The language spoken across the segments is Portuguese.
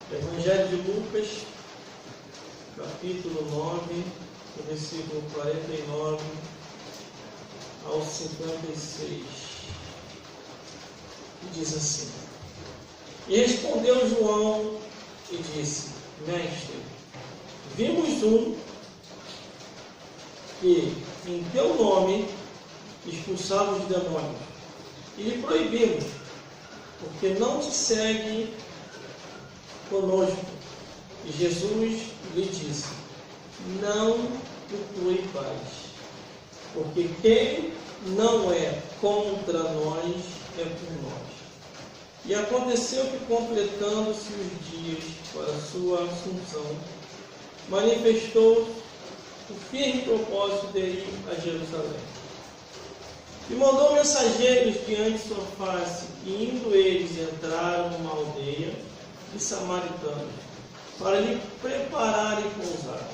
Evangelho de Lucas, capítulo 9, do versículo 49 ao 56, que diz assim: E respondeu João e disse: Mestre, vimos um que em teu nome expulsava os demônios, e lhe proibimos, porque não te segue conosco. E Jesus lhe disse: Não o proibais, porque quem não é contra nós é por nós. E aconteceu que, completando-se os dias para a sua assunção, manifestou o firme propósito de ir a Jerusalém. E mandou mensageiros diante de sua face, e indo eles entraram numa aldeia de samaritanos, para lhe prepararem pousada.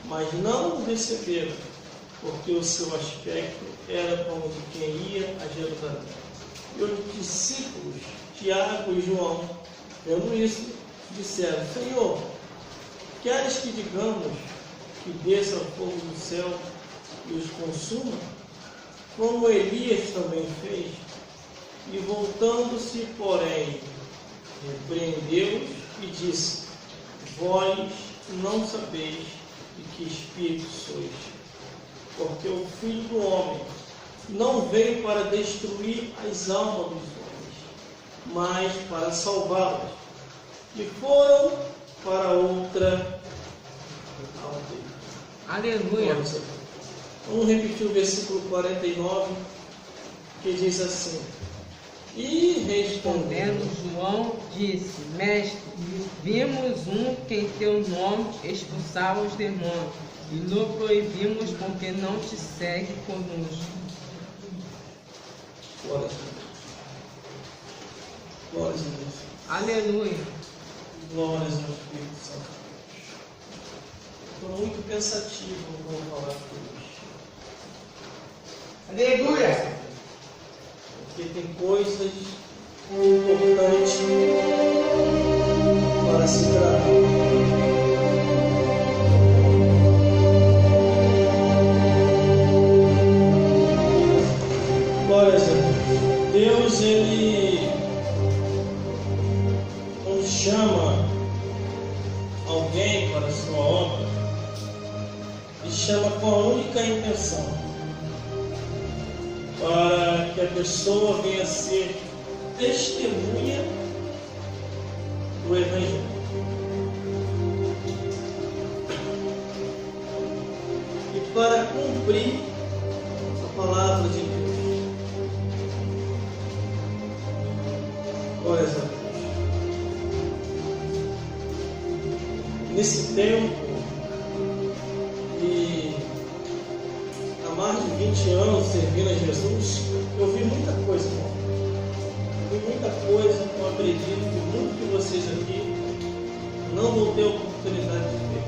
Mas não o receberam, porque o seu aspecto era como de quem ia a Jerusalém. E os discípulos, Tiago e João, vendo isso, disseram: Senhor, queres que digamos que desça fogo do céu e os consuma, como Elias também fez? E voltando-se, porém, repreendeu-os e disse: Vós não sabeis de que espírito sois, porque o Filho do Homem não veio para destruir as almas dos homens, mas para salvá-las. E foram para outra aldeia. Aleluia. Vamos repetir o versículo 49, que diz assim: E respondendo João disse: Mestre, vimos um que em teu nome expulsava os demônios, e lhe proibimos, porque não te segue conosco. Glória a Deus. Glória a Deus. Aleluia. Glórias ao Espírito Santo. Estou muito pensativo no que vou falar hoje. Aleluia. Porque tem coisas importantes para se gravar. Glórias a Deus. Deus, Ele não chama alguém para a sua obra, e chama com a única intenção: para que a pessoa venha a ser testemunha do Evangelho. E para cumprir a palavra de Deus. Glórias a Deus. Nesse tempo, e há mais de 20 anos servindo a Jesus, eu vi muita coisa, irmão. Eu vi muita coisa que eu acredito que muito de vocês aqui não vão ter oportunidade de ver.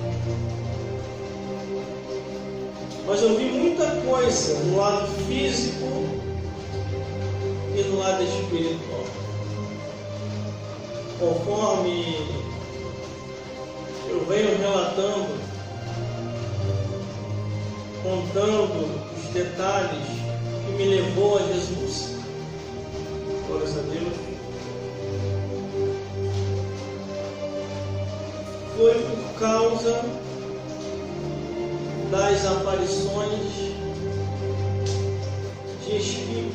Mas eu vi muita coisa no lado físico e no lado espiritual. Conforme eu venho relatando, contando os detalhes que me levou a Jesus, glórias a Deus, foi por causa das aparições de espíritos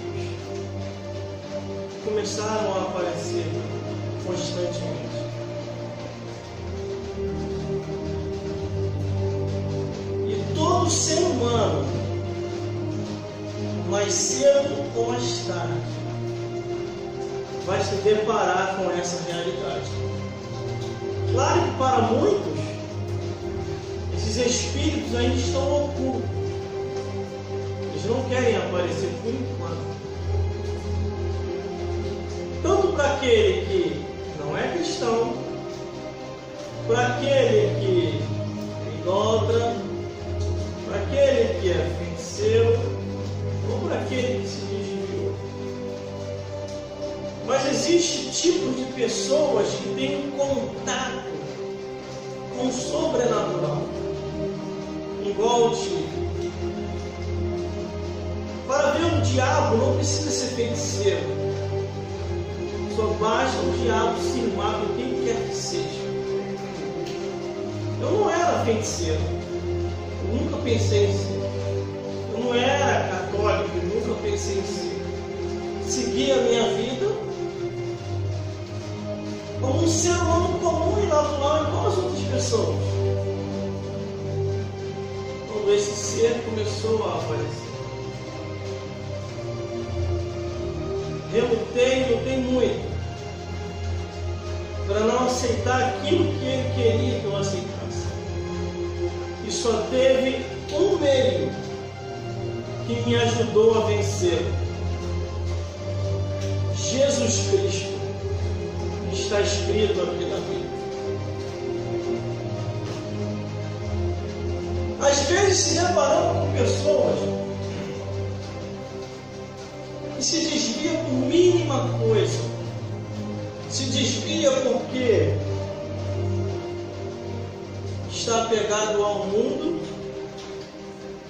que começaram a aparecer constantemente. E todo ser humano, mais cedo ou mais tarde, vai se deparar com essa realidade. Claro que para muitos, esses espíritos ainda estão ocultos. Eles não querem aparecer por enquanto. Tanto para aquele que não é cristão, para aquele que é idólatra, para aquele que é feiticeiro, ou para aquele que se desviou. Mas existe tipos de pessoas que têm um contato um sobrenatural. Igual o Tio. Para ver um diabo não precisa ser feiticeiro. Só basta o diabo se irmar com quem quer que seja. Eu não era feiticeiro. Eu nunca pensei em ser. Eu não era católico. Eu nunca pensei em ser. Segui a minha vida como um ser humano comum e natural igual as outras pessoas. Quando esse ser começou a aparecer, lutei muito para não aceitar aquilo que ele queria que eu aceitasse. E só teve um meio que me ajudou a vencer: Jesus Cristo. Está escrito aqui na Bíblia. Às vezes se deparamos com pessoas que se desviam por mínima coisa. Se desvia porque está apegado ao mundo,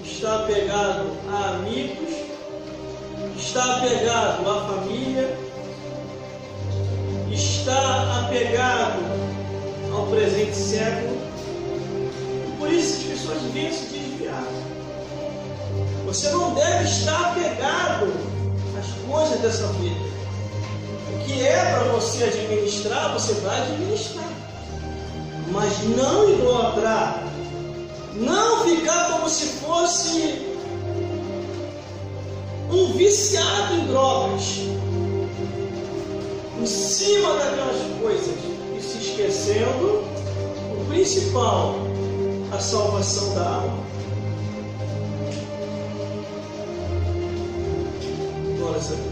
está apegado a amigos, está apegado à família, está apegado ao presente século. E por isso as pessoas vêm se desviar. Você não deve estar apegado às coisas dessa vida. O que é para você administrar, você vai administrar. Mas não idolatrar. Não ficar como se fosse um viciado em drogas, em cima daquelas coisas, e se esquecendo o principal, a salvação da alma. Glórias a Deus.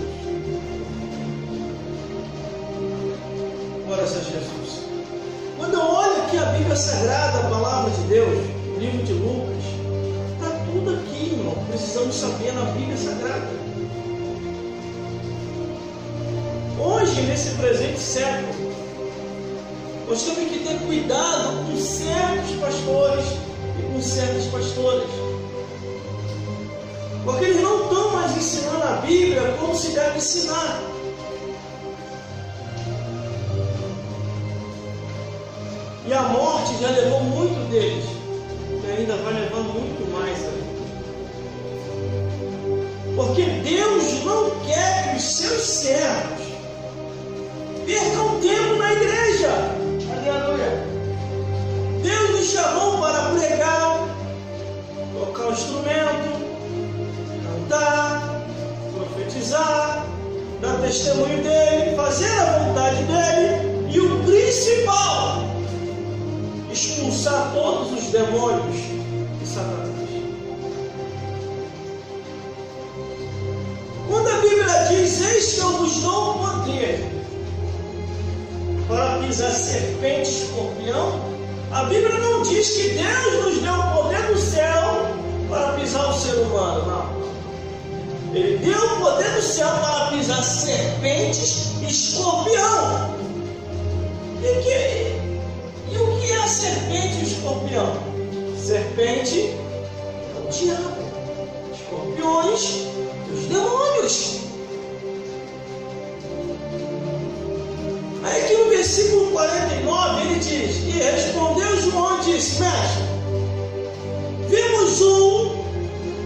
Glórias a Jesus. Quando eu olho aqui a Bíblia Sagrada, a Palavra de Deus, o livro de Lucas, está tudo aqui, irmão. Precisamos saber na Bíblia Sagrada. Hoje, nesse presente século, nós temos que ter cuidado com certos pastores e com certas pastoras, porque eles não estão mais ensinando a Bíblia como se deve ensinar. E a morte já levou muito deles, e ainda vai levar muito mais ainda. Porque Deus não quer que os seus servos percam tempo na igreja. Aleluia. Deus nos chamou para pregar, tocar o instrumento, cantar, profetizar, dar testemunho dele, fazer a vontade dele, e o principal, expulsar todos os demônios de Satanás. Quando a Bíblia diz: eis que eu vos dou o poder para pisar serpente e escorpião, a Bíblia não diz que Deus nos deu o poder do céu para pisar o ser humano, não. Ele deu o poder do céu para pisar serpentes e escorpião. E o que é a serpente e o escorpião? Serpente é o diabo, escorpiões, os demônios. Aí aqui no versículo 49 ele diz: e respondeu João e disse: mestre, vimos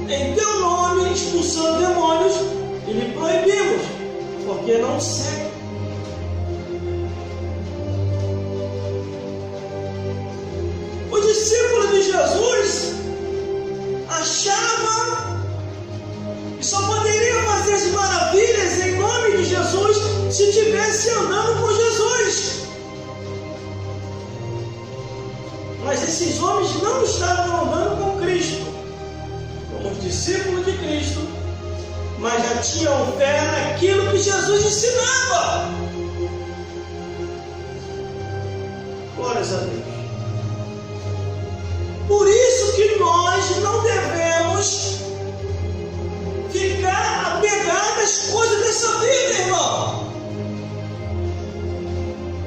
em teu nome expulsando demônios e lhe proibimos, porque não segue. O discípulo de Jesus achava que só poderia fazer as maravilhas em nome de Jesus se estivesse andando com Jesus. Mas esses homens não estavam andando com Cristo, como os discípulos de Cristo, mas já tinham fé naquilo que Jesus ensinava. Glórias a Deus. Por isso que nós não devemos ficar apegados às coisas dessa vida, irmão.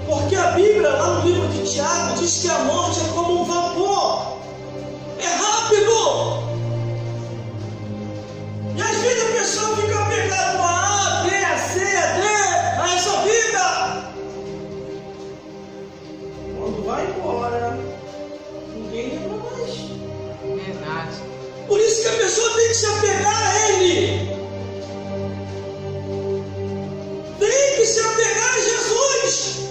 Porque a Bíblia, lá no livro de Tiago, diz que a morte é como agora ninguém lembra mais. Verdade. Por isso que a pessoa tem que se apegar a Ele. Tem que se apegar a Jesus.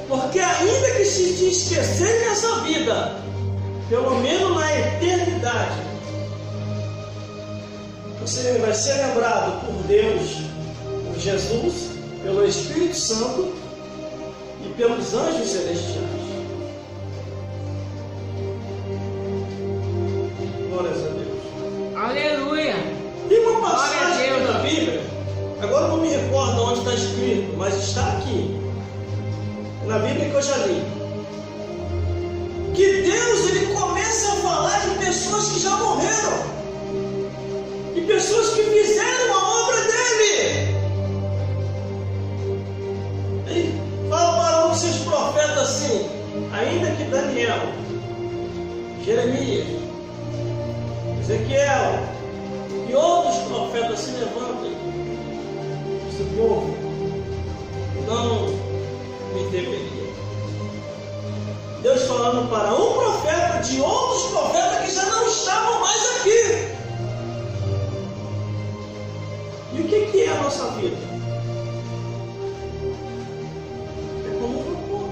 Porque ainda que se te esquecer nessa vida, pelo menos na eternidade, você vai ser lembrado por Deus, por Jesus, pelo Espírito Santo e pelos anjos celestiais. Glórias a Deus. Aleluia. Tem uma passagem na Bíblia, agora não me recordo onde está escrito, mas está aqui, na Bíblia que eu já li, que Deus ele começa a falar de pessoas que já morreram, de pessoas que fizeram a obra dele. Ele fala para um dos seus profetas assim, ainda que Daniel, Jeremias, Ezequiel e outros profetas se levantem, esse povo não me deveria. Deus falando para um profeta de outros profetas que já não estavam mais aqui. E o que é a nossa vida? É como um vapor.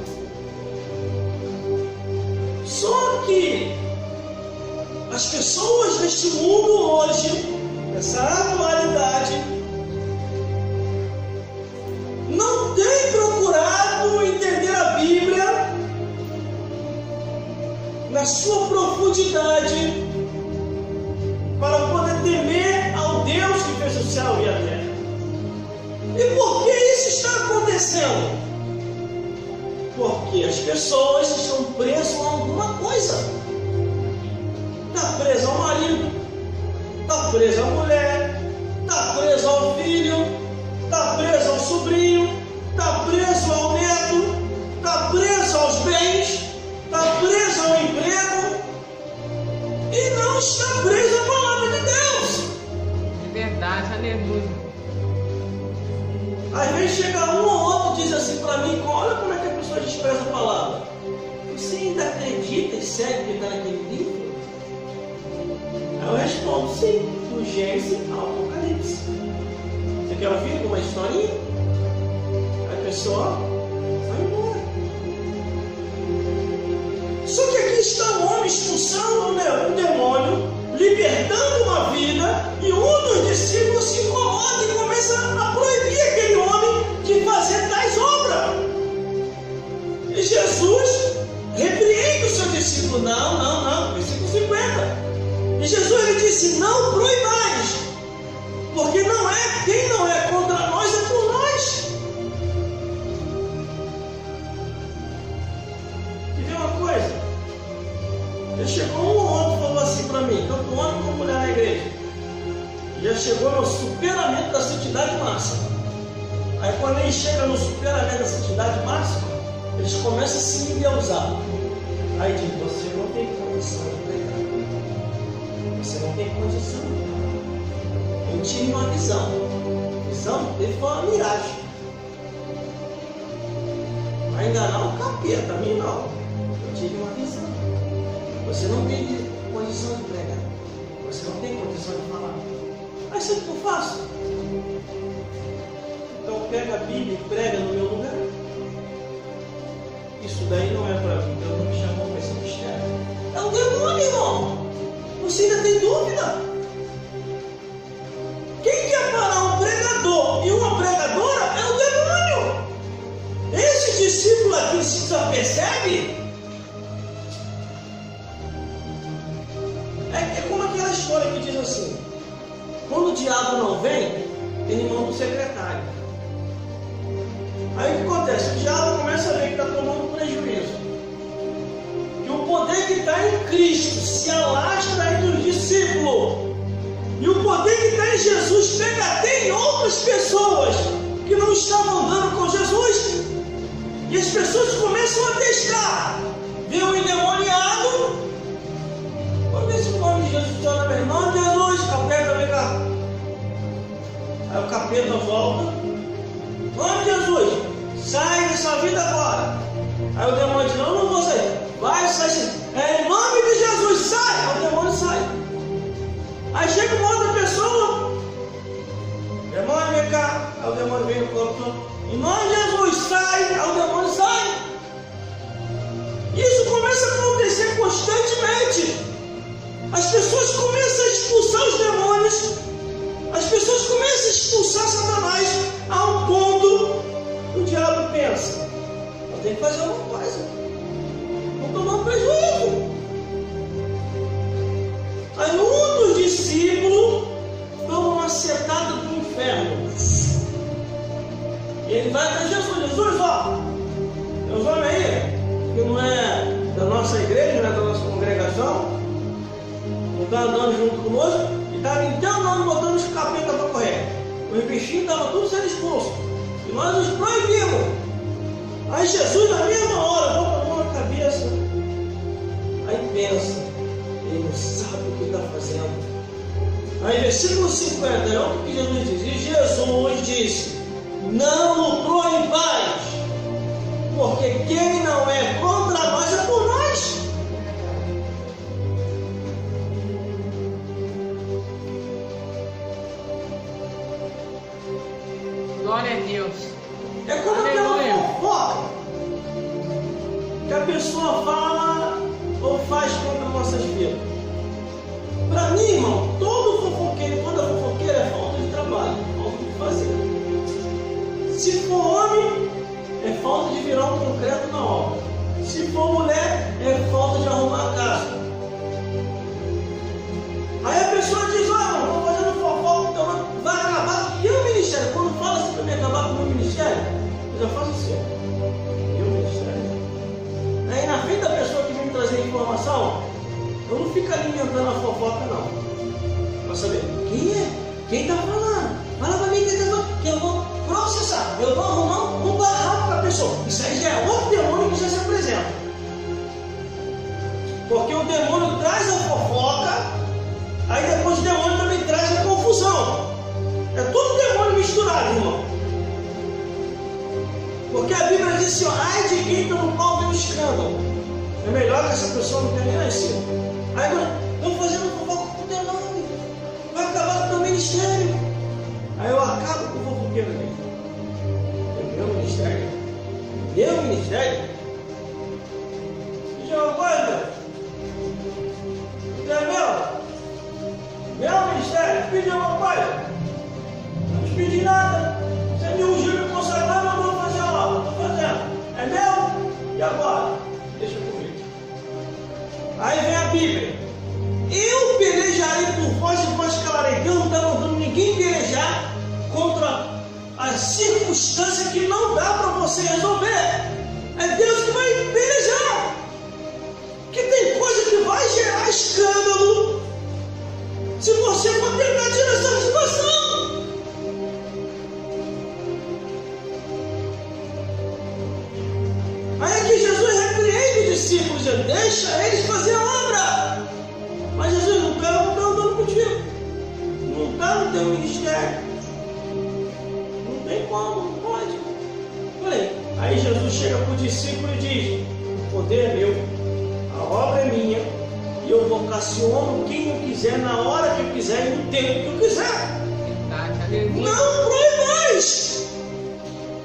Só que as pessoas deste mundo hoje, nessa atualidade, não têm procurado entender a Bíblia na sua profundidade para poder temer ao Deus que fez o céu e a terra. E por que isso está acontecendo? Porque as pessoas estão presas a alguma coisa. Está presa ao marido, está presa à mulher, está presa ao filho, está preso ao sobrinho, está preso ao neto, está preso aos bens, está preso ao emprego e não está preso à palavra de Deus. É verdade, aleluia. Às vezes chega um ou outro e diz assim para mim, olha como é que a pessoa despreza a palavra. Você ainda acredita e segue o que está naquele livro? Aí eu respondo sim, do Gênesis ao Apocalipse. Você quer ouvir uma historinha? A pessoa vai embora. Só que aqui está o homem expulsando um demônio, libertando uma vida, e um dos discípulos se incomoda e começa a proibir aquele homem de fazer tais obras. E Jesus repreende o seu discípulo. Não, versículo 50. E Jesus ele disse, não proibais, porque quem não é contra nós é por nós. E vê uma coisa, já chegou um ou outro e falou assim para mim, tanto homem como mulher na igreja, já chegou no superamento da santidade máxima. Aí quando ele chega no superamento da santidade máxima, eles começam a se endeusar. Aí diz, você não tem condição de pregar. Você não tem condição. Eu tive uma visão. A visão dele foi uma miragem. Vai enganar o capeta, a mim não. Eu tive uma visão. Você não tem condição de pregar. Você não tem condição de falar. Aí sabe o que eu faço? Então pega a Bíblia e prega no meu lugar. Isso daí não é para mim. Deus não me chamou para esse mistério. É um demônio, irmão. Você ainda tem dúvida? Quem quer parar um pregador e uma pregadora é o demônio. Esse discípulo aqui se apercebe? É como aquela história que diz assim, quando o diabo não vem, ele manda o secretário. Aí o que acontece? O diabo começa a ver que está tomando prejuízo. Que o poder que está em Cristo se alastra aí dos discípulos. E o poder que está em Jesus pega até em outras pessoas que não estavam andando com Jesus. E as pessoas começam a testar. Vê um endemoniado. Vamos ver se o nome de Jesus está na irmã. Jesus, capeta, vem cá. Aí o capeta volta. Nome de Jesus, sai dessa vida agora. Aí o demônio diz, não com uma outra pessoa. Demônio, vem cá. Aí o demônio vem no corpo. Em nome de Jesus, sai. Aí o demônio sai. Isso começa a acontecer constantemente. As pessoas começam a expulsar os demônios. As pessoas começam a expulsar Satanás a um ponto que o diabo pensa: eu tenho que fazer alguma coisa. Vou tomar um prejuízo. Aí um dos discípulos toma uma setada do inferno. E ele vai até Jesus. Jesus, ó, tem uns homens aí que não é da nossa igreja, não é da nossa congregação, não está andando junto conosco, e estava então botando os capetas para correr. Os bichinhos estavam todos sendo expulsos. E nós os proibimos. Aí Jesus, na mesma hora, bota a mão na cabeça. Aí pensa, ele não sabe o que está fazendo. Aí versículo 50, é o que Jesus diz. E Jesus disse: não o proibais, porque quem não é contra nós é por nós. Glória a Deus. É como aquela fofoca que a pessoa fala ou faz contra nossas vidas. Para mim, irmão, todo fofoqueiro, toda fofoqueira é falta de trabalho, falta de fazer. Se for homem, é falta de virar um concreto na obra. Se for mulher, é falta de arrumar a casa. Aí a pessoa diz: olha, eu estou fazendo fofoca, então vai acabar com o meu ministério. Quando fala assim para mim acabar com o meu ministério, eu já faço assim: meu ministério. Aí na frente da pessoa que vem me trazer informação, eu não fico alimentando a fofoca, não. Para saber quem é, quem está falando. Fala para mim quem está falando, que eu vou processar, eu vou arrumar um barraco para a pessoa. Isso aí já é outro demônio que já se apresenta. Porque o demônio traz a fofoca, aí depois o demônio também traz a confusão. É tudo demônio misturado, irmão. Porque a Bíblia diz assim: ó, ai de quem pelo qual vem o escândalo. É melhor que essa pessoa não tenha nem nascido. Aí agora, estou fazendo fofoca com o teu nome, vai acabar com o teu ministério. Aí eu acabo com o fofoqueiro dele. Meu ministério? Meu ministério? Diz uma coisa: é meu ministério, pedi uma coisa, não te pedi nada. Você me ungiu, me consagrou, eu vou fazer a obra, estou fazendo. É meu? E agora? Deixa comigo. Aí vem a Bíblia: eu pelejarei por vós e vós calarei. Deus não está mandando ninguém pelejar contra a circunstância que não dá para você resolver. É Deus que vai pelejar. Que tem coisa que vai gerar escândalo se você for tentar tirar essa situação. Aí é que Jesus repreende os discípulos, dizendo: deixa eles fazer a obra. Mas Jesus, não está andando contigo, não está no teu ministério, não tem como, não pode. Falei. Aí Jesus chega para o discípulo e diz: o poder é meu, a obra é minha, e eu vocaciono quem eu quiser, na hora que eu quiser e no tempo que eu quiser. Não proibais.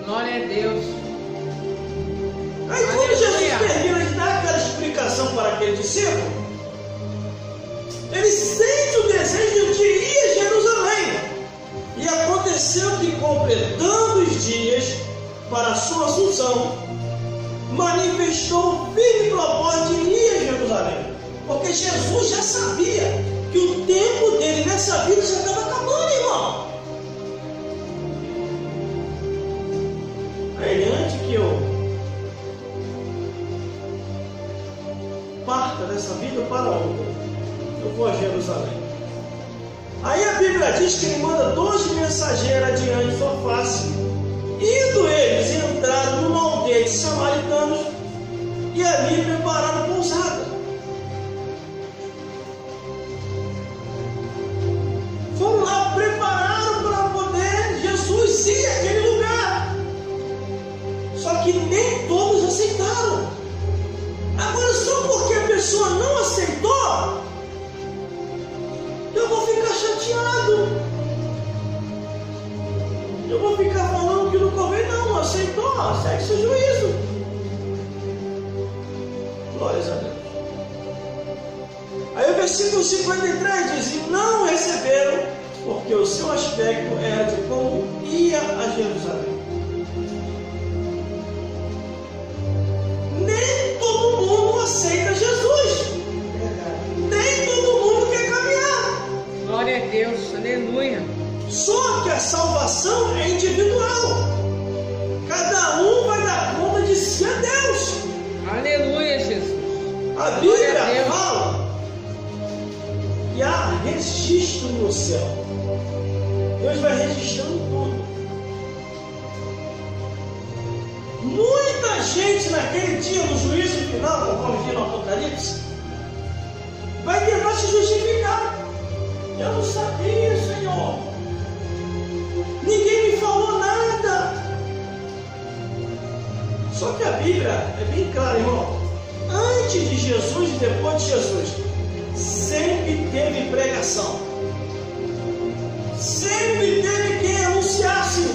Glória a Deus. Aí quando Jesus termina de dar aquela explicação para aquele discípulo, ele sente o desejo de ir a Jerusalém. E aconteceu que, completando os dias para a sua assunção, manifestou o firme propósito de ir a Jerusalém. Porque Jesus já sabia que o tempo dele nessa vida já estava acabando, irmão. Aí, antes que eu parta dessa vida para outra, eu vou a Jerusalém. Aí a Bíblia diz que ele manda 12 mensageiros adiante de sua face. Indo eles, entraram numa aldeia de samaritanos e ali prepararam pousada. Foram lá, prepararam para poder Jesus ir àquele lugar. Só que nem todos aceitaram. Agora, só porque a pessoa não aceitou, eu vou ficar chateado. chateado. Eu vou ficar falando que não convém, não. Aceitou, segue seu juízo. Glórias a Deus. Aí o versículo 53 diz: e não receberam, porque o seu aspecto era de como ia a Jerusalém. Nem todo mundo aceita Jesus. Nem todo mundo quer caminhar. Glória a Deus, aleluia. Só que a salvação é individual. Cada um vai dar conta de si a Deus. Aleluia, Jesus. A Bíblia fala que há registro no céu. Deus vai registrando tudo. Muita gente naquele dia, no juízo final, conforme diz no Apocalipse, vai tentar se justificar. Eu não sabia, Senhor. Ninguém me falou nada. Só que a Bíblia é bem clara, irmão. Antes de Jesus e depois de Jesus, sempre teve pregação. Sempre teve quem anunciasse.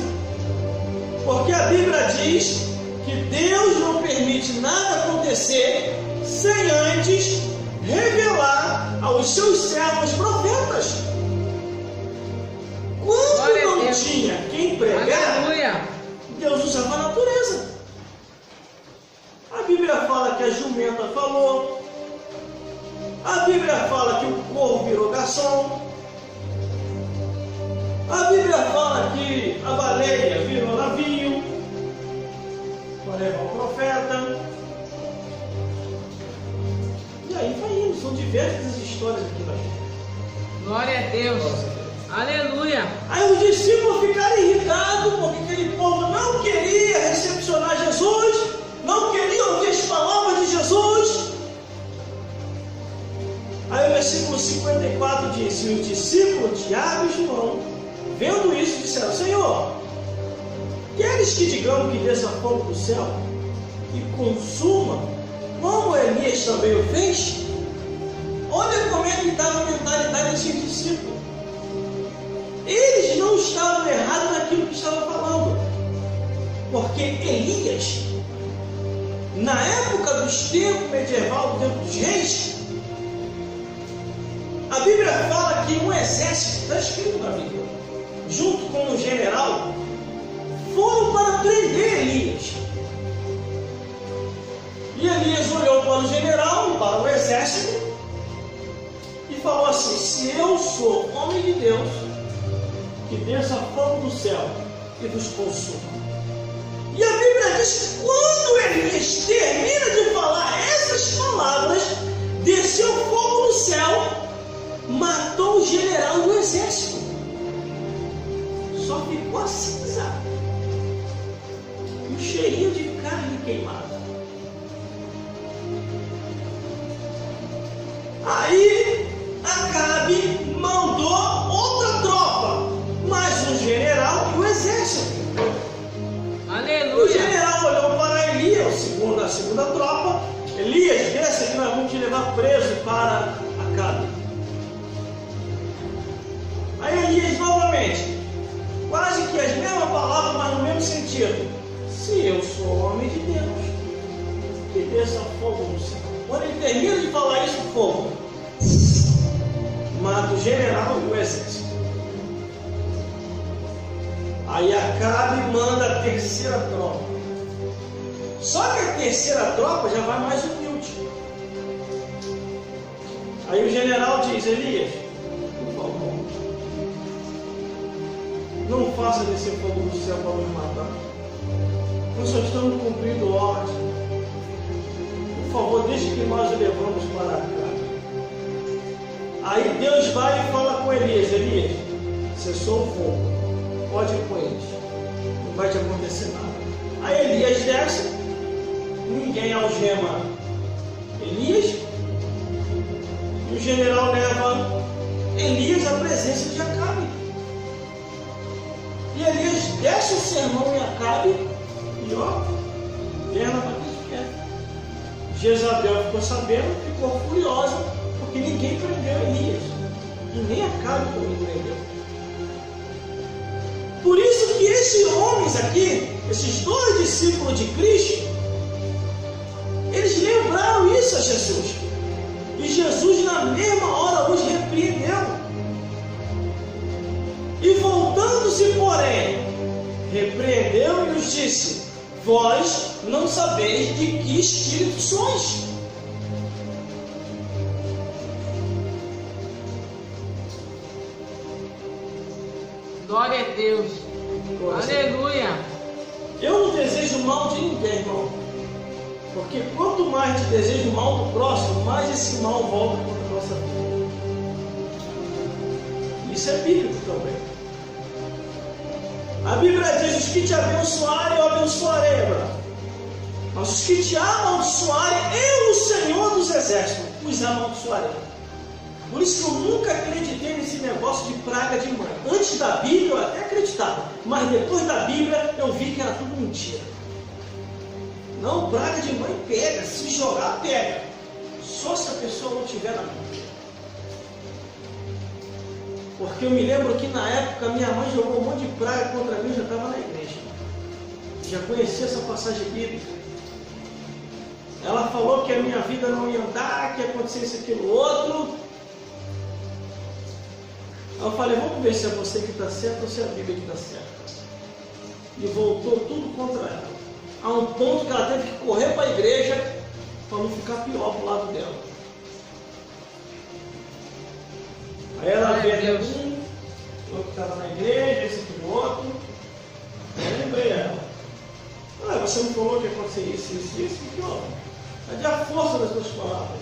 Porque a Bíblia diz que Deus não permite nada acontecer sem antes revelar aos seus servos profetas. Quando não tinha quem pregar, Deus usava a natureza. A Bíblia fala que a jumenta falou. A Bíblia fala que o corvo virou garçom. A Bíblia fala que a baleia virou navio para levar o profeta. E aí vai indo, são diversas histórias aqui na Bíblia. Glória a Deus. Aleluia. Aí os discípulos ficaram irritados porque aquele povo não queria recepcionar Jesus, não queria ouvir as palavras de Jesus. Aí o versículo 54 diz: e os discípulos Tiago e João, vendo isso, disseram: Senhor, queres que digamos que desça fogo do céu e consuma, como Elias também o fez? Olha como é que estava a mentalidade desses discípulos. Eles não estavam errados naquilo que estavam falando, porque Elias, na época dos tempos medieval, do tempo dos reis, a Bíblia fala que um exército, está escrito na Bíblia, junto com um general, foram para prender Elias. E Elias olhou para o general e para o exército e falou assim: se eu sou homem de Deus, que desça fogo do céu e vos consuma. E a Bíblia diz que quando Elias termina de falar essas palavras, desceu fogo do céu, matou o general do exército. Só ficou a cinza e um cheirinho de carne queimada. Aí Acabe mandou outra tropa, mais um general e o exército. Aleluia. O general olhou para Elias, a segunda tropa: Elias, desce que nós vamos te levar preso para Acabe. Aí Elias novamente, quase que as mesmas palavras, mas no mesmo sentido: se eu sou homem de Deus, que desça fogo no céu. Quando ele termina de falar isso, fogo mata o general e o exército. Aí Acabe manda a terceira tropa. Só que a terceira tropa já vai mais humilde. Aí o general diz: Elias, por favor, não faça descer fogo do céu para nos matar. Nós só estamos cumprindo ordem. Por favor, deixe que nós o levamos para cá. Aí Deus vai e fala com Elias: Elias, cessou o fogo, pode ir com eles, não vai te acontecer nada. Aí Elias desce, ninguém algema Elias, e o general leva Elias à presença de Acabe. E Elias desce o sermão em Acabe e ó, perna para que quer. Jezabel ficou sabendo, ficou furiosa, porque ninguém prendeu Elias. e nem Acabe compreendeu. Por isso que esses homens aqui, esses 2 discípulos de Cristo, eles lembraram isso a Jesus. E Jesus na mesma hora os repreendeu. E voltando-se, porém, repreendeu e lhes disse: vós não sabeis de que espírito sois. Glória a Deus. Aleluia. Eu não desejo mal de ninguém, irmão. Porque quanto mais te desejo mal do próximo, mais esse mal volta contra a nossa vida. Isso é bíblico também. A Bíblia diz: os que te abençoarem, eu abençoarei, Abraão. Mas os que te amaldiçoarem, eu, o Senhor dos Exércitos, os amaldiçoarei. Por isso que eu nunca acreditei nesse negócio de praga de mãe. Antes da Bíblia eu até acreditava, mas depois da Bíblia eu vi que era tudo mentira. Não, praga de mãe pega, se jogar pega. Só se a pessoa não tiver na Bíblia. Porque eu me lembro que na época minha mãe jogou um monte de praga contra mim, eu já estava na igreja. Já conhecia essa passagem bíblica. Ela falou que a minha vida não ia andar, que ia acontecer isso, aquilo, outro. Eu falei: vamos ver se é você que está certo ou se é a Bíblia que está certa. E voltou tudo contra ela. A um ponto que ela teve que correr para a igreja para não ficar pior para o lado dela. Aí ela veio o outro estava na igreja, esse aqui do outro. Eu lembrei ela: você me falou que ia acontecer isso, que ó. Cadê a força das suas palavras?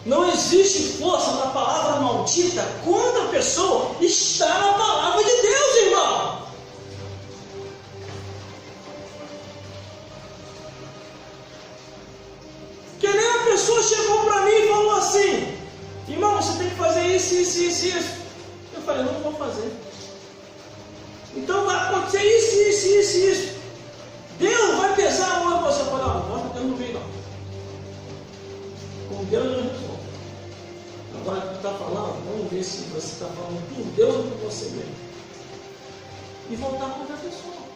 Não existe força na palavra maldita quando a pessoa está na palavra de Deus, irmão. Que nem a pessoa chegou para mim e falou assim: irmão, você tem que fazer isso. Eu falei: não vou fazer. Então vai acontecer isso. Deus vai pesar a mão em você. Eu falei: não, Deus não vem não. Com Deus eu resolvo. Agora que tu está falando, vamos ver se você está falando por Deus ou por você mesmo. E voltar contra a pessoa.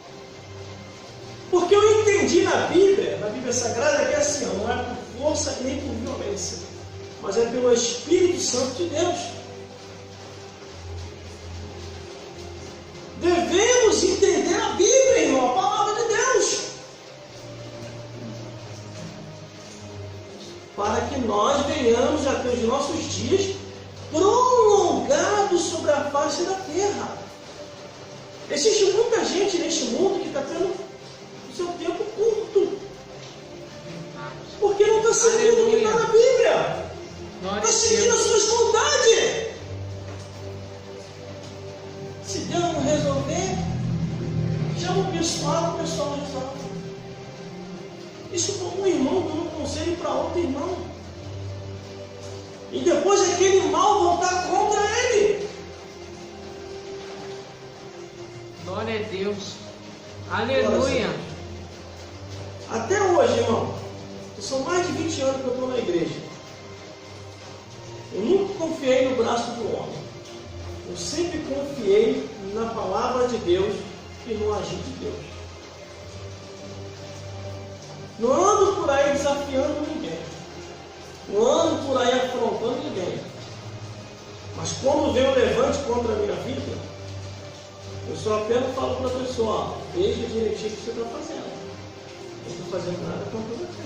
Porque eu entendi na Bíblia Sagrada, que é assim, não é por força nem por violência, mas é pelo Espírito Santo de Deus. Devemos entender a Bíblia, irmão, a palavra de Deus, para que nós venhamos a ter os nossos dias prolongados sobre a face da terra. Existe muita gente neste mundo que está tendo o seu tempo curto, porque não está seguindo o que está na Bíblia, está seguindo as suas vontades. Se Deus não resolver, chama o pessoal resolve. Isso como um irmão dando um conselho para outro irmão. E depois aquele mal voltar contra ele. Glória a Deus. Aleluia. Até hoje, irmão, são mais de 20 anos que eu estou na igreja. Eu nunca confiei no braço do homem. Eu sempre confiei na palavra de Deus e no agir de Deus. Não ando por aí desafiando ninguém. Não ando por aí afrontando ninguém. Mas quando vem o levante contra a minha vida, eu só apenas falo para a pessoa: veja direitinho o que você está fazendo. Eu não estou fazendo nada contra você.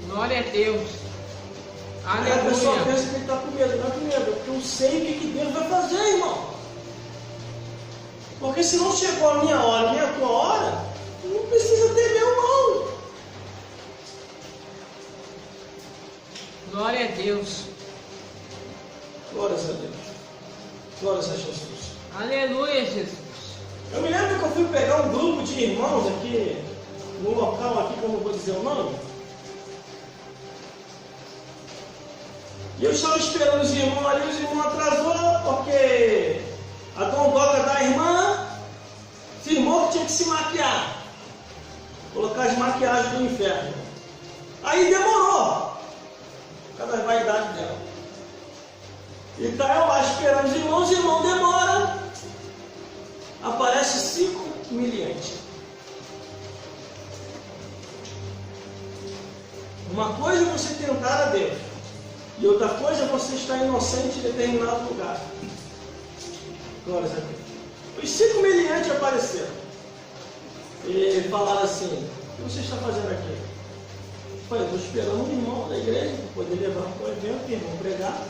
Glória a Deus. Aleluia. Aí a pessoa pensa que ele está com medo. Não é com medo, porque eu sei o que Deus vai fazer, irmão. Porque se não chegou a minha hora, nem a tua hora, não precisa ter meu não. Glória a Deus. Glórias a Deus. Glórias a Jesus. Aleluia, Jesus. Eu me lembro que eu fui pegar um grupo de irmãos aqui, no local aqui, que eu não vou dizer o nome. E eu estava esperando os irmãos ali, os irmãos atrasou, porque a dondoca da irmã firmou que tinha que se maquiar. Colocar as maquiagens do inferno. Aí demorou. Cada vaidade dela. E tá eu lá esperando os irmãos demora. Aparece 5 humilhantes. Uma coisa é você tentar a Deus, e outra coisa é você estar inocente em determinado lugar. Glória a Deus. Os 5 humilhantes apareceram. E falaram assim: o que você está fazendo aqui? Eu falei: estou esperando um irmão da igreja para poder levar para o evento, irmão pregar.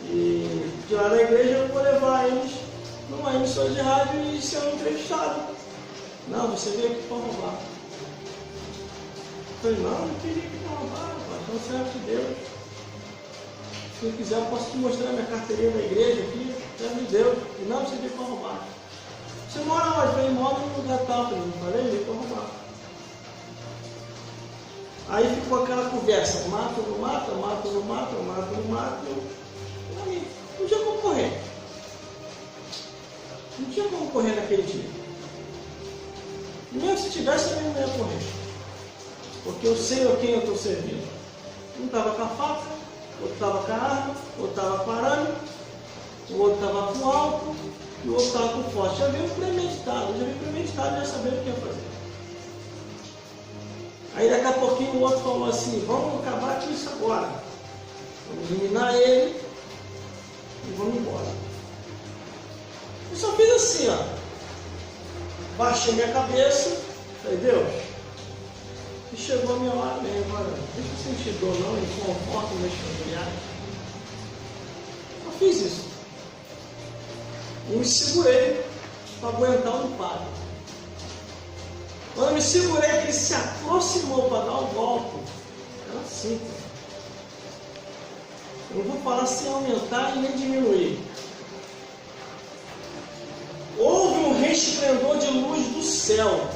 E de lá da igreja eu vou levar eles numa emissora de rádio e ser um entrevistado. Não, você veio aqui para roubar. Eu falei: não, não queria aqui para roubar, então serve de Deus. Se eu quiser, eu posso te mostrar minha carteirinha da igreja aqui, serve de Deus. E não, você veio para roubar. Você mora onde? Eu falei: mora num lugar tal. Eu falei: veio para roubar. Aí ficou aquela conversa: mata, não mata, mata, não mata, mata, não mata. Não tinha como correr. Não tinha como correr naquele dia. E mesmo se tivesse, eu não ia correr. Porque eu sei a quem eu estou servindo. Um estava com a faca, outro estava com a arma, outro estava com arame, o outro estava com álcool e o outro estava com forte. Já veio premeditado, já sabia o que ia fazer. Aí daqui a pouquinho o outro falou assim: vamos acabar com isso agora. Vamos eliminar ele e vamos embora. Eu só fiz assim, ó. Baixei minha cabeça, falei: Deus, e chegou a minha hora mesmo, agora deixa eu sentir dor não, e conforto meus familiares. Eu fiz isso. E me segurei para aguentar o impacto. Quando eu me segurei, ele se aproximou para dar o golpe. Era assim. Eu não vou falar sem aumentar e nem diminuir. Houve um resplendor de luz do céu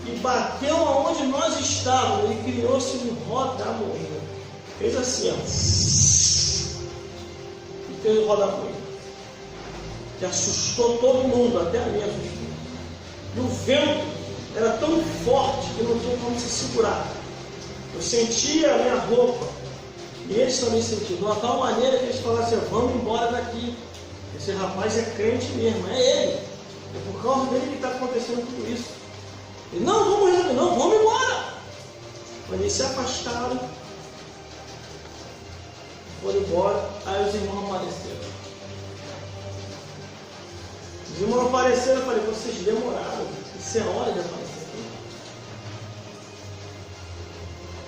e bateu aonde nós estávamos e criou-se um roda-moinho. Fez assim, ó. E fez o roda-moinho. Que assustou todo mundo, até a mim assustou. E o vento era tão forte que não tinha como se segurar. Eu sentia a minha roupa. E eles também sentiam. De uma tal maneira que eles falaram assim: vamos embora daqui. Esse rapaz é crente mesmo, é ele. É por causa dele que está acontecendo tudo isso. Ele: não, vamos resolver, não, vamos embora. Mas eles se afastaram, foram embora. Aí os irmãos apareceram. Os irmãos apareceram, eu falei: vocês demoraram, isso é hora de aparecer aqui.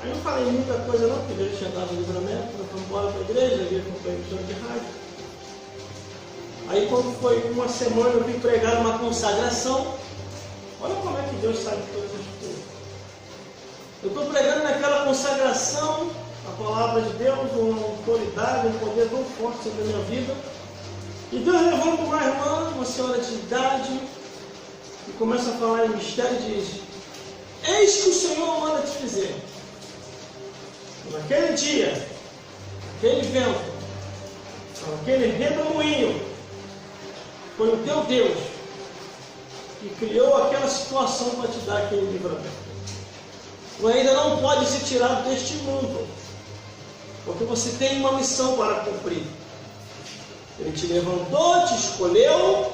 Aí eu não falei muita coisa não, porque Deus tinha dado o livramento, nós fomos embora para a igreja, a igreja foi para a emissora de rádio. Aí quando foi uma semana eu vim pregar uma consagração. Olha como é que Deus sabe todas as coisas. Eu estou pregando naquela consagração a palavra de Deus, uma autoridade, um poder tão forte sobre a minha vida. E Deus levanta uma irmã, uma senhora de idade, e começa a falar em mistério e diz: eis que o Senhor manda te dizer. Naquele dia, aquele vento, aquele redemoinho, foi o teu Deus que criou aquela situação para te dar aquele livramento. Tu ainda não pode se tirar deste mundo, porque você tem uma missão para cumprir. Ele te levantou, te escolheu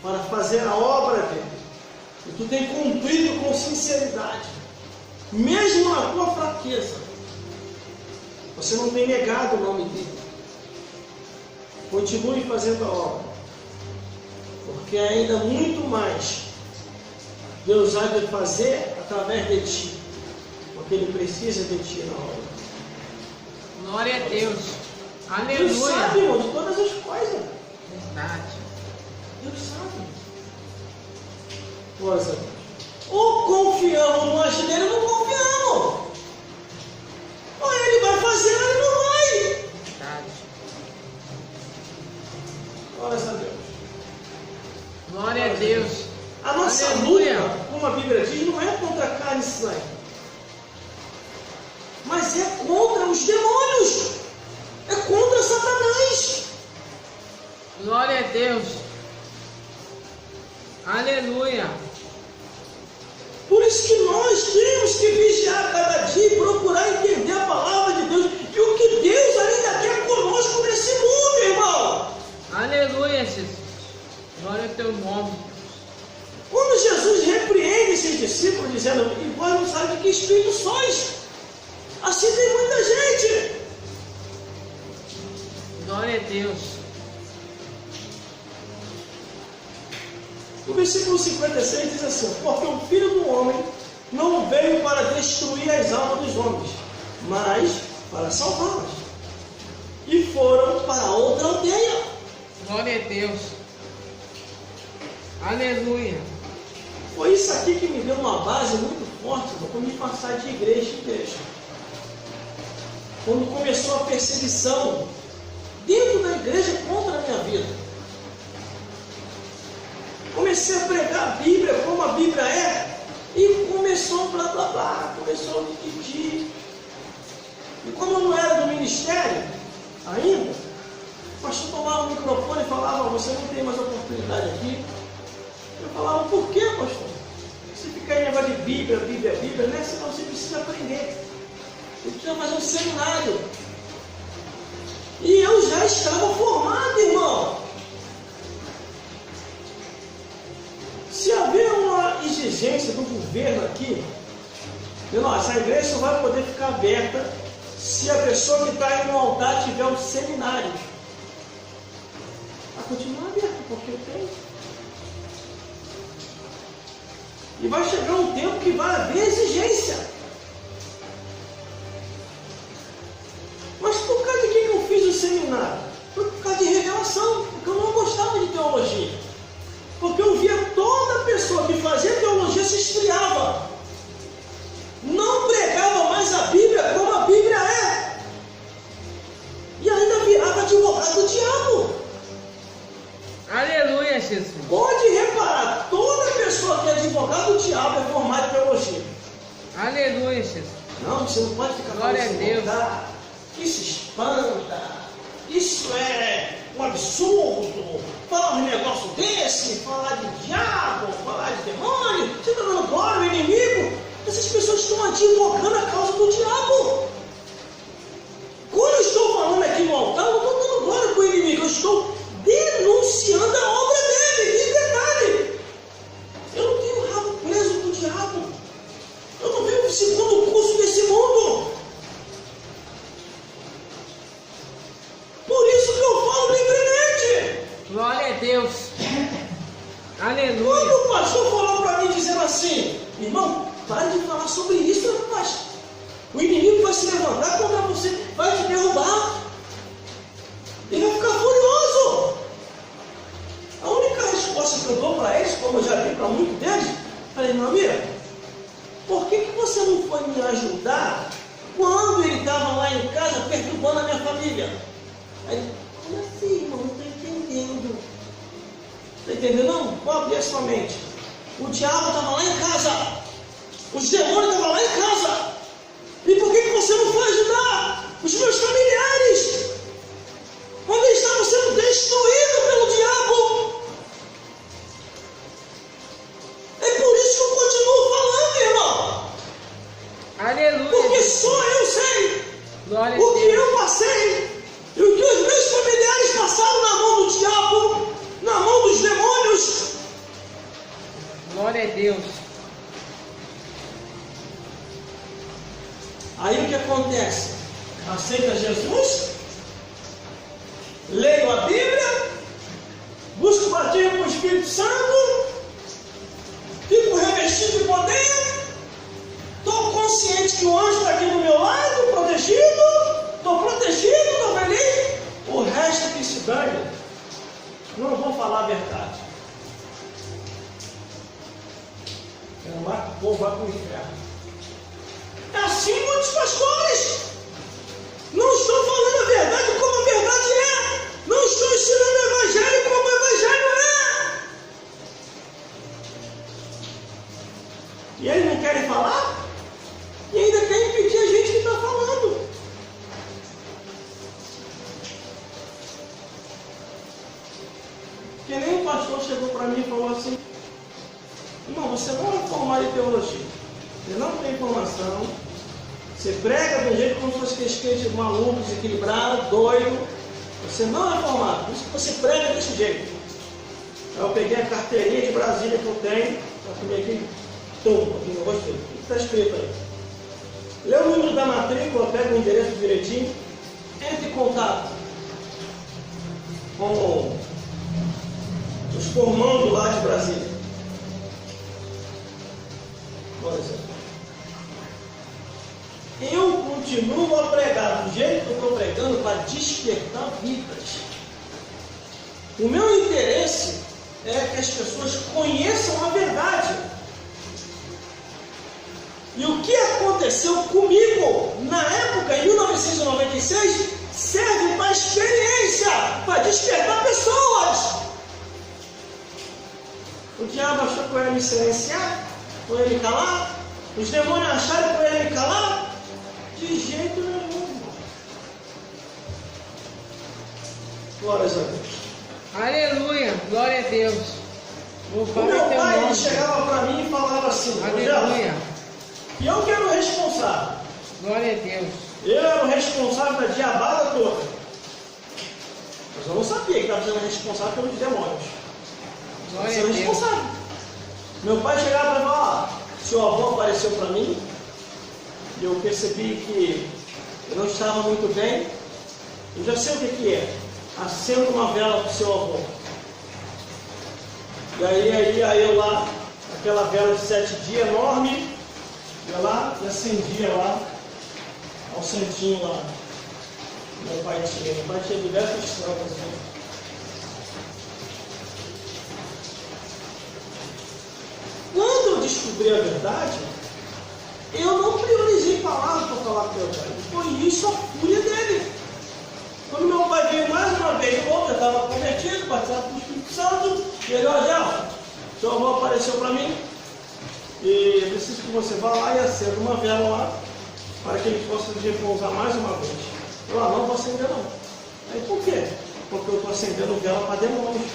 para fazer a obra dele. E tu tem cumprido com sinceridade, mesmo na tua fraqueza. Você não tem negado o nome dele. Continue fazendo a obra, porque ainda muito mais Deus há de fazer através de ti, porque Ele precisa de ti na obra. Glória a Deus. Aleluia. Deus sabe, irmão, de todas as coisas. Verdade. Deus sabe. Glória a Deus. Ou confiamos no agir dele ou não confiamos. Ou ele vai fazer ou ele não vai. Verdade. Glória a Deus. Glória a Deus. A nossa Aleluia. luta, como a Bíblia diz, não é contra carne e sangue, mas é contra os demônios. É contra Satanás. Glória a Deus. Aleluia. Por isso que nós temos que vigiar cada dia e procurar entender a palavra de Deus e o que Deus ainda quer conosco nesse mundo. Assim tem muita gente. Glória a Deus. O versículo 56 diz assim: porque o Filho do Homem não veio para destruir as almas dos homens, mas para salvá-las. E foram para outra aldeia. Glória a Deus. Aleluia. Foi isso aqui que me deu uma base muito forte para me passar de igreja em igreja. Quando começou a perseguição dentro da igreja contra a minha vida. Comecei a pregar a Bíblia como a Bíblia é, e começou blá blá blá, começou a me pedir. E como eu não era do ministério ainda, o pastor tomava o microfone e falava: você não tem mais oportunidade aqui. Eu falava: por quê, pastor? Você fica aí negócio de Bíblia, Bíblia, Bíblia, né? Senão você precisa aprender. Você precisa fazer um seminário. E eu já estava formado, irmão. Se haver uma exigência do governo aqui, essa igreja só vai poder ficar aberta se a pessoa que está aí no altar tiver um seminário. Vai continuar aberta, porque eu tenho. E vai chegar um tempo que vai haver exigência. Mas por causa de que eu fiz o seminário? Foi por causa de revelação, porque eu não gostava de teologia. Porque eu via toda pessoa que fazia teologia se esfriava. Não pregava mais a Bíblia como a Bíblia é. E ainda virava advogado do diabo. Aleluia, Jesus. Pode reparar, toda pessoa que é advogado do diabo é formada em teologia. Aleluia, Jesus. Não, você não pode ficar Glória a Deus. Isso espanta. Isso é um absurdo. Falar um negócio desse, falar de diabo, falar de demônio. Você está dando glória ao inimigo? Essas pessoas estão advogando a causa do diabo. Quando eu estou falando aqui no altar, eu não estou dando glória para o inimigo. Eu estou denunciando a obra dele. E detalhe, eu não tenho rabo preso do diabo. Eu não venho segundo o curso desse mundo. Por isso que eu falo livremente. Glória a Deus. Aleluia. Quando o pastor falou para mim dizendo assim: irmão, pare de falar sobre isso, rapaz. O inimigo vai se levantar contra você, vai te derrubar. Ele vai ficar furioso. A única resposta que eu dou para eles, como eu já dei para muitos deles, falei: meu amigo, por que você não foi me ajudar quando ele estava lá em casa perturbando a minha família? Aí ele: como assim, irmão? Não estou entendendo. Está entendendo? Não? Pode abrir a sua mente. O diabo estava lá em casa. Os demônios estavam lá em casa. E por que você não foi ajudar os meus familiares? Quando eles estavam sendo destruídos pelo diabo. É por isso que eu continuo falando, irmão. Aleluia. Porque só eu sei Glória o a que Deus. eu passei e o que os meus familiares passaram na mão do diabo, na mão dos demônios. Glória a Deus. Aí o que acontece? Aceita Jesus, leio a Bíblia, busco o batismo com o Espírito Santo, fico revestido de poder, estou consciente que o anjo está aqui do meu lado, protegido, estou feliz. O resto que se dane, não vou falar a verdade. O povo vai para o inferno. É assim muitos pastores. Não estou falando a verdade como a verdade é. Não estou ensinando o evangelho como o evangelho é. E eles não querem falar? E ainda querem impedir a gente que está falando. Que nem um pastor chegou para mim e falou assim: irmão, você não é formado em teologia. Você não tem informação, você prega de um jeito como se fosse aquele maluco, desequilibrado, doido. Você não é formado, por isso que você prega desse jeito. Aí eu peguei a carteirinha de Brasília que eu tenho, para comer aqui, aqui, não gostei. O que está escrito aí? lê o número da matrícula, pega o endereço direitinho, entre em contato com os formandos lá de Brasília. Por exemplo, eu continuo a pregar do jeito que eu estou pregando para despertar vidas. O meu interesse é que as pessoas conheçam a verdade. E o que aconteceu comigo na época, em 1996, serve para experiência, para despertar pessoas. O diabo achou que eu ia me silenciar, que eu ia me calar. Os demônios acharam que eu ia me calar. De jeito nenhum. Glórias a Deus. Aleluia, glória a Deus. O meu pai ele chegava para mim e falava assim: aleluia. E eu que era o responsável. Glória a Deus. Eu era o responsável da diabada toda. Mas eu não sabia que estava sendo responsável pelos demônios. Glória a Deus. Responsável. Meu pai chegava para falar: seu avô apareceu para mim. E eu percebi que eu não estava muito bem. Eu já sei o que é. Acendo uma vela para o seu avô. E aí eu lá, aquela vela de 7 dias enorme, ia lá e acendia lá, ao santinho lá. Meu pai tinha diversas trocas. Né? Quando eu descobri a verdade, eu não priorizei palavras para falar com meu pai. Foi isso a fúria dele. Quando meu pai veio mais uma vez, eu já estava convertido, participava do Espírito Santo, e ele, olha, seu avô apareceu para mim, e preciso que você vá lá e acenda uma vela lá, para que ele possa repousar mais uma vez. Eu não vou acender não. Aí por quê? Porque eu estou acendendo vela para demônios.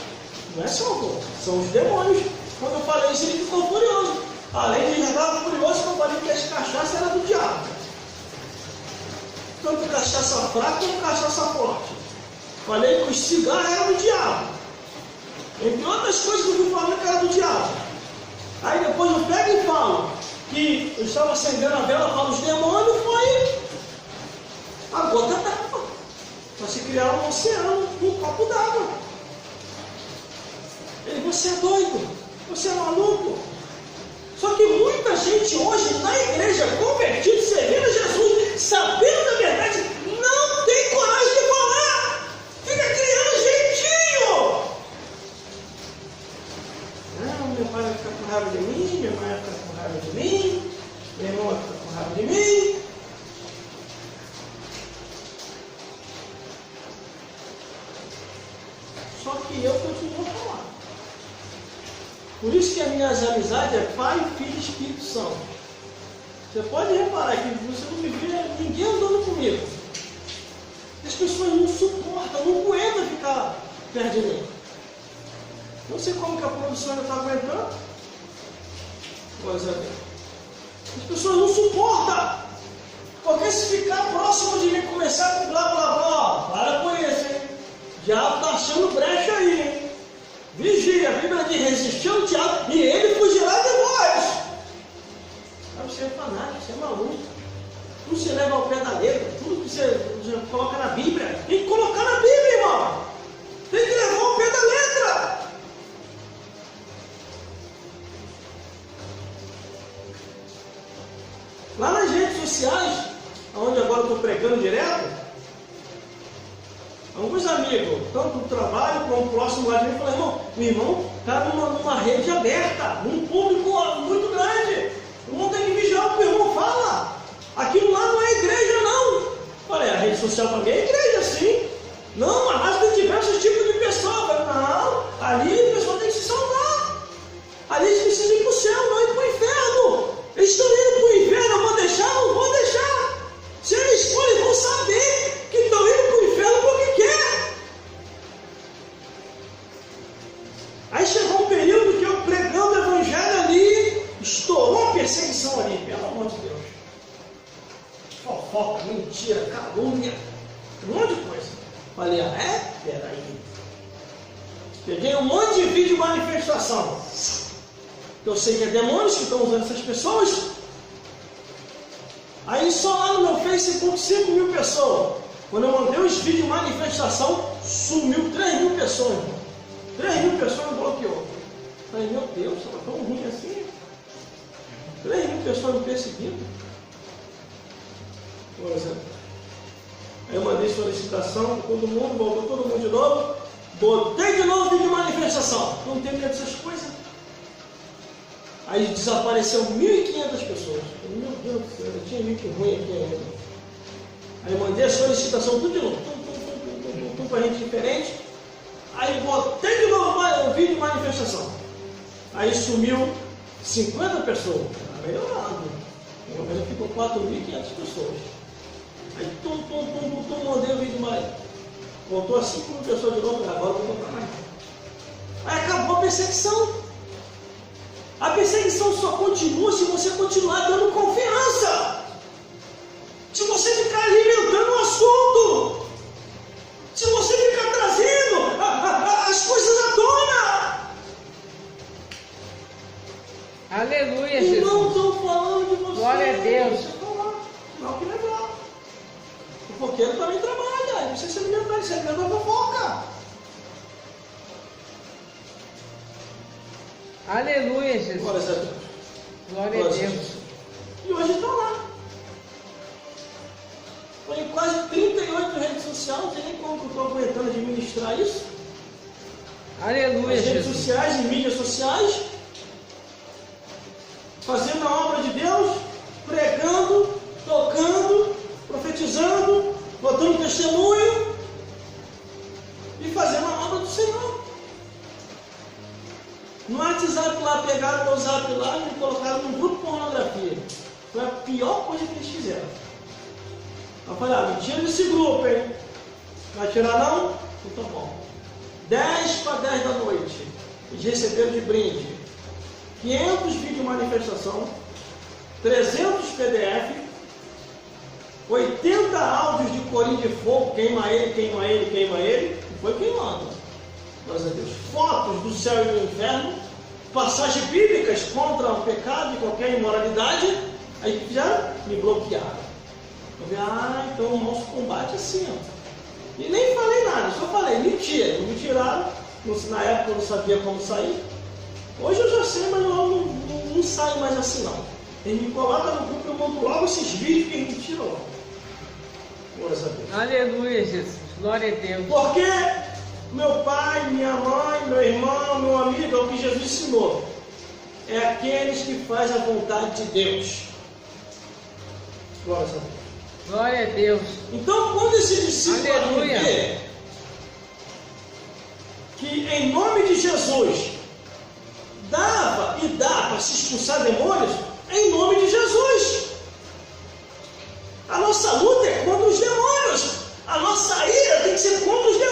Não é seu avô, são os demônios. Quando eu falei isso, ele ficou furioso. Além de ele já estava furioso, que eu falei que essa cachaça era do diabo. Tanto cachaça fraca como cachaça forte. Falei que os cigarros eram do diabo. Entre outras coisas que eu fui falando que era do diabo. Aí depois eu pego e falo que eu estava acendendo a vela para os demônios, foi a gota d'água. Para se criar um oceano, um copo d'água. Ele, você é doido, você é maluco. Só que muita gente hoje na igreja, convertida, servindo a Jesus, sabendo da verdade, não tem coragem de falar. Fica criando jeitinho. Não, meu pai vai ficar com raiva de mim, minha mãe vai ficar com raiva de mim, meu irmão vai ficar com raiva de mim. Só que eu continuo a falar. Por isso que as minhas amizades é Pai, Filho e Espírito Santo. Você pode reparar que você não me vê ninguém andando comigo. As pessoas não suportam, não aguentam ficar perto de mim. Não sei como que a produção ainda está aguentando. Pois é. As pessoas não suportam. Porque se ficar próximo de mim e começar com blá blá blá, para com isso, hein? O diabo está achando brecha aí, hein? Vigia, a Bíblia diz, resistir ao diabo e ele fugirá de vós. Você é fanático, você é maluco. Tudo se leva ao pé da letra, tudo que você coloca na Bíblia, tem que colocar na Bíblia, irmão. Tem que levar ao pé da letra. Lá nas redes sociais, onde agora eu estou pregando direto, alguns amigos, tanto do trabalho como próximo lá de mim, falaram, irmão, o irmão está numa rede aberta, num público muito grande. O irmão tem que vigiar o que o irmão fala. Aquilo lá não é igreja, não. Falei, a rede social também é igreja, sim. Não, mas tem diversos tipos de pessoas. Falei, não, ali a pessoa tem que se salvar. Ali eles precisam ir para o céu, não ir para o inferno. Eles estão indo para o inferno, eu vou deixar? Não vou deixar. Se eles forem, vão saber que estão indo para o inferno porque quer. Aí chegou um período que eu pregando o evangelho ali, estourou a perseguição ali, pelo amor de Deus. Fofoca, mentira, calúnia, um monte de coisa. Falei, peraí. Peguei um monte de vídeo de manifestação. Eu sei que é demônios que estão usando essas pessoas. Aí Aí só lá no meu Facebook 5 mil pessoas. Quando eu mandei os vídeos de manifestação, sumiu 3 mil pessoas, irmão. 3 mil pessoas me bloqueou. Falei, meu Deus, estava tão ruim assim. 3 mil pessoas me perseguindo. Por exemplo. Aí eu mandei solicitação para todo mundo, voltou todo mundo de novo. Botei de novo vídeo de manifestação. Não tem medo dessas coisas. Aí desapareceu 1.500 pessoas. Meu Deus do céu, eu tinha vídeo ruim aqui ainda. Aí mandei a solicitação tudo de novo. Tudo para gente diferente. Aí botei de novo o vídeo de manifestação. Aí sumiu 50 pessoas. Tá melhorando. Pelo menos ficou 4.500 pessoas. Aí mandei o vídeo mais. Voltou a 5 mil pessoas de novo. Agora eu vou botar mais. Aí acabou a perseguição. A perseguição só continua se você continuar dando confiança. Se você ficar alimentando o assunto. Se você ficar trazendo as coisas à tona. Aleluia, Jesus. Não Jesus. estou falando de você. Glória a Deus. Deixa eu falar. Não, que legal. O fofoqueiro também trabalha. Não precisa se alimentar. Isso é da fofoca. Aleluia, Jesus. Glória a Deus. Glória a Deus. E hoje estão lá. Estou em quase 38 redes sociais, não sei nem como eu estou aguentando administrar isso. Aleluia, As redes Jesus. sociais e mídias sociais, fazendo a obra de Deus, pregando, tocando, profetizando, botando testemunho e fazendo a obra do Senhor. No WhatsApp lá, pegaram meu zap lá e me colocaram num grupo de pornografia. Foi a pior coisa que eles fizeram. Eu falei, me tira desse grupo, hein? Vai tirar não? Então tá bom. 10 para 10 da noite. Eles receberam de brinde 500 vídeos de manifestação, 300 PDF, 80 áudios de corinho de fogo, queima ele, queima ele, queima ele, e foi queimando. Graças a Deus. Fotos do céu e do inferno, passagens bíblicas contra o pecado e qualquer imoralidade, aí já me bloquearam. Eu falei, então o nosso combate é assim, ó. E nem falei nada, só falei, mentira, me tiraram, na época eu não sabia como sair. Hoje eu já sei, mas não saio mais assim não. Ele me coloca no grupo, eu mando logo esses vídeos que ele me tira logo. Glória a Deus. Aleluia, Jesus. Glória a Deus. Porque meu pai, minha mãe, meu irmão, meu amigo, é o que Jesus ensinou. É aqueles que fazem a vontade de Deus. Glória a Deus. Glória a Deus. Então, quando esse discípulo vê que em nome de Jesus dava e dá para se expulsar demônios, é em nome de Jesus. A nossa luta é contra os demônios. A nossa ira tem que ser contra os demônios.